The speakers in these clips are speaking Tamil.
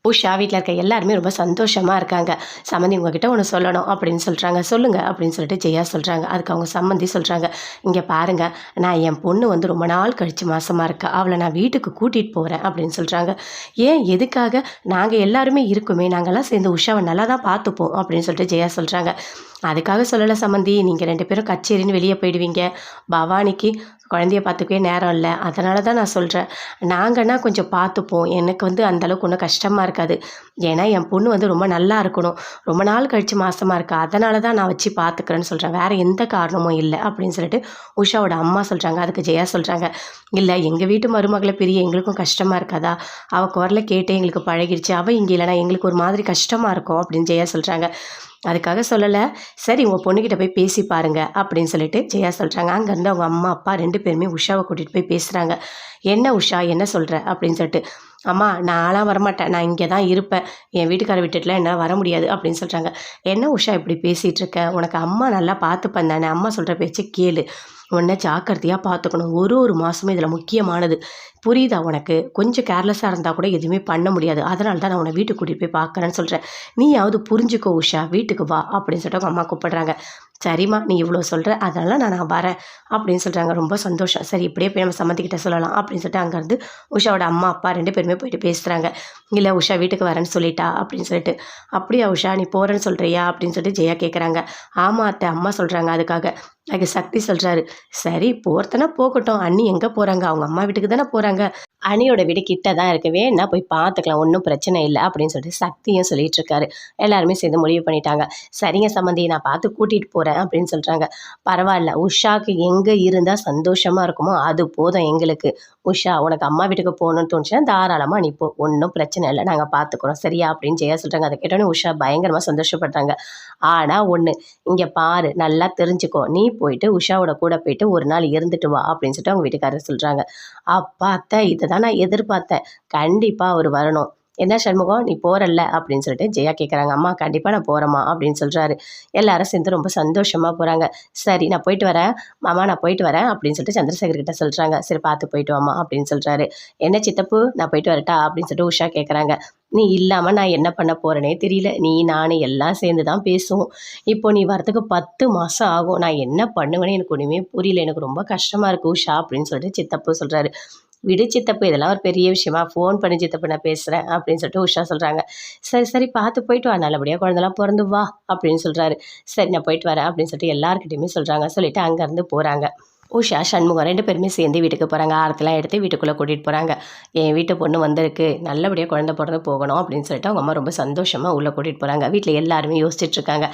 உஷா வீட்டில் இருக்க எல்லாருமே ரொம்ப சந்தோஷமாக இருக்காங்க. சம்மந்தி உங்ககிட்ட ஒன்று சொல்லணும் அப்படின்னு சொல்கிறாங்க. சொல்லுங்கள் அப்படின்னு சொல்லிட்டு ஜெயா சொல்கிறாங்க. அதுக்கு அவங்க சம்மந்தி சொல்கிறாங்க, இங்கே பாருங்கள், நான் என் பொண்ணு வந்து ரொம்ப நாள் கழித்து மாசமாக இருக்கா, அவளை நான் வீட்டுக்கு கூட்டிகிட்டு போகிறேன் அப்படின்னு சொல்கிறாங்க. ஏன் எதுக்காக? நாங்கள் எல்லாருமே இருக்குமே, நாங்கள்லாம் சேர்ந்து உஷாவை நல்லா தான் பார்த்துப்போம் அப்படின்னு சொல்லிட்டு ஜெயா சொல்கிறாங்க. அதுக்காக சொல்லலை சம்மந்தி, நீங்கள் 2 பேரும் கச்சேரின்னு வெளியே போயிடுவீங்க, பவானிக்கு குழந்தைய பார்த்துக்கவே நேரம் இல்லை, அதனால தான் நான் சொல்கிறேன். நாங்கன்னா கொஞ்சம் பார்த்துப்போம், எனக்கு வந்து அந்தளவுக்கு ஒன்றும் கஷ்டமாக இருக்காது. ஏன்னா என் பொண்ணு வந்து ரொம்ப நல்லா இருக்கணும், ரொம்ப நாள் கழித்து மாசமாக இருக்கா, அதனால தான் நான் வச்சு பார்த்துக்கிறேன்னு சொல்கிறேன், வேறு எந்த காரணமும் இல்லை அப்படின்னு சொல்லிட்டு உஷாவோட அம்மா சொல்கிறாங்க. அதுக்கு ஜெயா சொல்கிறாங்க, இல்லை எங்கள் வீட்டு மருமகளை பிரிய எங்களுக்கும் கஷ்டமாக இருக்காதா, அவள் குரலை கேட்டு எங்களுக்கு பழகிடுச்சு, அவள் இங்கே இல்லைனா எங்களுக்கு ஒரு மாதிரி கஷ்டமாக இருக்கும் அப்படின்னு ஜெயா சொல்கிறாங்க. அதுக்காக சொல்லலை, சரி உங்கள் பொண்ணுக்கிட்ட போய் பேசி பாருங்க அப்படின்னு சொல்லிட்டு ஜெயா சொல்கிறாங்க. அங்கேருந்து அவங்க அம்மா அப்பா 2 பேருமே உஷாவை கூட்டிகிட்டு போய் பேசுகிறாங்க. என்ன உஷா என்ன சொல்கிற அப்படின்னு சொல்லிட்டு, அம்மா நான்லாம் வரமாட்டேன், நான் இங்கே தான் இருப்பேன், என் வீட்டுக்கார விட்டுட்டுலாம் என்னால் வர முடியாது அப்படின்னு சொல்கிறாங்க. என்ன உஷா இப்படி பேசிகிட்டு இருக்க, உனக்கு அம்மா நல்லா பார்த்துப்பேன் தானே, அம்மா சொல்கிற பேச்சு கேளு, உன்னை ஜாக்கிரதையாக பார்த்துக்கணும், ஒரு மாதமும் இதில் முக்கியமானது, புரியுதா உனக்கு, கொஞ்சம் கேர்லெஸ்ஸாக இருந்தால் கூட எதுவுமே பண்ண முடியாது, அதனால தான் நான் உன்னை வீட்டுக்கு கூட்டிகிட்டு போய் பார்க்குறேன்னு சொல்கிறேன், நீயாவது புரிஞ்சுக்கோ உஷா, வீட்டுக்கு வா அப்படின்னு சொல்லிட்டு அவங்க அம்மா கூப்பிடுறாங்க. சரிம்மா நீ இவ்வளோ சொல்கிற, அதனால் நான் வரேன் அப்படின்னு சொல்கிறாங்க. ரொம்ப சந்தோஷம், சரி இப்படியே போய் நம்ம சம்மந்திக்கிட்ட சொல்லலாம் அப்படின்னு சொல்லிட்டு அங்கேருந்து உஷாவோட அம்மா அப்பா 2 பேருமே போயிட்டு பேசுகிறாங்க. இல்லை உஷா வீட்டுக்கு வரேன்னு சொல்லிட்டா அப்படின்னு சொல்லிட்டு. அப்படியா உஷா நீ போகிறேன்னு சொல்கிறியா அப்படின்னு சொல்லிட்டு ஜெயா கேட்குறாங்க. ஆமாம் அத்தை, அம்மா சொல்கிறாங்க அதுக்காக. அதுக்கு சக்தி சொல்கிறாரு, சரி போகிறதுனா போகட்டும், அண்ணி எங்கே போகிறாங்க, அவங்க அம்மா வீட்டுக்கு தானே போகிறாங்க, அணியோட வீடு கிட்ட தான் இருக்கவே, நான் போய் பார்த்துக்கலாம், ஒன்றும் பிரச்சனை இல்லை அப்படின்னு சொல்லிட்டு சக்தியும் சொல்லிட்டு இருக்காரு. எல்லாருமே சேர்ந்து முடிவு பண்ணிட்டாங்க. சரிங்க சம்மந்தி நான் பார்த்து கூட்டிகிட்டு போகிறேன் அப்படின்னு சொல்கிறாங்க. பரவாயில்ல, உஷாவுக்கு எங்கே இருந்தால் சந்தோஷமாக இருக்குமோ அது போதும் எங்களுக்கு. உஷா உனக்கு அம்மா வீட்டுக்கு போகணுன்னு தோணுச்சுன்னா தாராளமாக நீ போ, ஒன்றும் பிரச்சனை இல்லை, நாங்கள் பார்த்துக்குறோம் சரியா அப்படின்னு ஜெயா சொல்கிறாங்க. அதை கேட்டோன்னே உஷா பயங்கரமாக சந்தோஷப்படுறாங்க. ஆனால் ஒன்று இங்கே பாரு, நல்லா தெரிஞ்சுக்கோ, நீ போயிட்டு உஷாவோட கூட போயிட்டு ஒரு நாள் இருந்துட்டு வா அப்படின்னு சொல்லிட்டு அவங்க வீட்டுக்காரர் சொல்கிறாங்க. அப்பா அத்தை இதை தான் நான் எதிர்பார்த்தேன், கண்டிப்பாக அவர் வரணும். என்ன சண்முகம் நீ போகிறல்ல அப்படின்னு சொல்லிட்டு ஜெயா கேட்குறாங்க. அம்மா கண்டிப்பாக நான் போகிறேம்மா அப்படின்னு சொல்கிறாரு. எல்லாரும் சேர்ந்து ரொம்ப சந்தோஷமாக போகிறாங்க. சரி நான் போயிட்டு வரேன் மாமா, நான் போயிட்டு வரேன் அப்படின்னு சொல்லிட்டு சந்திரசேகர்கிட்ட சொல்கிறாங்க. சரி பார்த்து போயிட்டு வாமா அப்படின்னு சொல்கிறாரு. என்ன சித்தப்பு நான் போயிட்டு வரட்டா அப்படின்னு சொல்லிட்டு உஷா கேட்குறாங்க. நீ இல்லாமல் நான் என்ன பண்ண போகிறேனே தெரியல, நீ நான் எல்லாம் சேர்ந்து தான் பேசுவோம், இப்போ நீ வரத்துக்கு 10 மாதம் ஆகும், நான் என்ன பண்ணுவேன்னு எனக்கு ஒன்றுமே புரியல, எனக்கு ரொம்ப கஷ்டமாக இருக்குது உஷா அப்படின்னு சொல்லிட்டு சித்தப்பு சொல்கிறாரு. விடு சித்தப்பு, இதெல்லாம் ஒரு பெரிய விஷயமா, ஃபோன் பண்ணி சித்தப்பு நான் பேசுகிறேன் அப்படின்னு சொல்லிட்டு உஷா சொல்கிறாங்க. சரி சரி பார்த்து போயிட்டு வா, நல்லபடியாக குழந்தெல்லாம் பிறந்து வா அப்படின்னு சொல்கிறாரு. சரி நான் போயிட்டு வரேன் அப்படின்னு சொல்லிட்டு எல்லாருக்கிட்டையுமே சொல்கிறாங்க. சொல்லிவிட்டு அங்கேருந்து போகிறாங்க. உஷா சண்முகம் 2 பேருமே சேர்ந்து வீட்டுக்கு போகிறாங்க. ஆரத்தெல்லாம் எடுத்து வீட்டுக்குள்ளே கூட்டிகிட்டு போகிறாங்க. என் வீட்டு பொண்ணு வந்திருக்கு, நல்லபடியாக குழந்தை பிறந்து போகணும் அப்படின்னு சொல்லிட்டு அவங்க அம்மா ரொம்ப சந்தோஷமாக உள்ளே கூட்டிகிட்டு போகிறாங்க. வீட்டில் எல்லாருமே யோசிச்சுட்ருக்காங்க.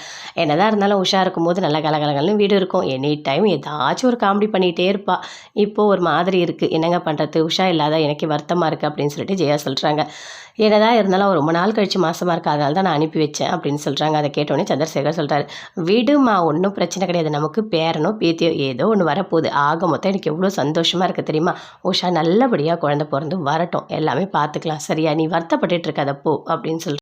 என்னதான் இருந்தாலும் உஷா இருக்கும்போது நல்லா கலகலகலன்னு வீடு இருக்கும், எனி டைம் ஏதாச்சும் ஒரு காமெடி பண்ணிகிட்டே இருப்பாள். இப்போது ஒரு மாதிரி இருக்குது, என்னங்க பண்ணுறது, உஷா இல்லாத எனக்கு வருத்தமாக இருக்குது அப்படின்னு சொல்லிட்டு ஜெயா சொல்கிறாங்க. என்னதான் இருந்தாலும் அவர் ரொம்ப நாள் கழித்து மாசமாக இருக்கா, அதனால தான் நான் அனுப்பி வச்சேன் அப்படின்னு சொல்கிறாங்க. அதை கேட்டோடனே சந்திரசேகர் சொல்கிறாரு, விடுமா ஒன்றும் பிரச்சனை கிடையாது, நமக்கு பேரனோ பேத்தியோ ஏதோ ஒன்று வரப்போகுது, ஆக மொத்தம் எனக்கு எவ்வளோ சந்தோஷமாக இருக்குது தெரியுமா, உஷா நல்லபடியாக குழந்தை பிறந்து வரட்டும், எல்லாமே பார்த்துக்கலாம் சரியா, நீ வருத்தப்பட்டுட்டு இருக்காத போ அப்படின்னு சொல்கிறாங்க.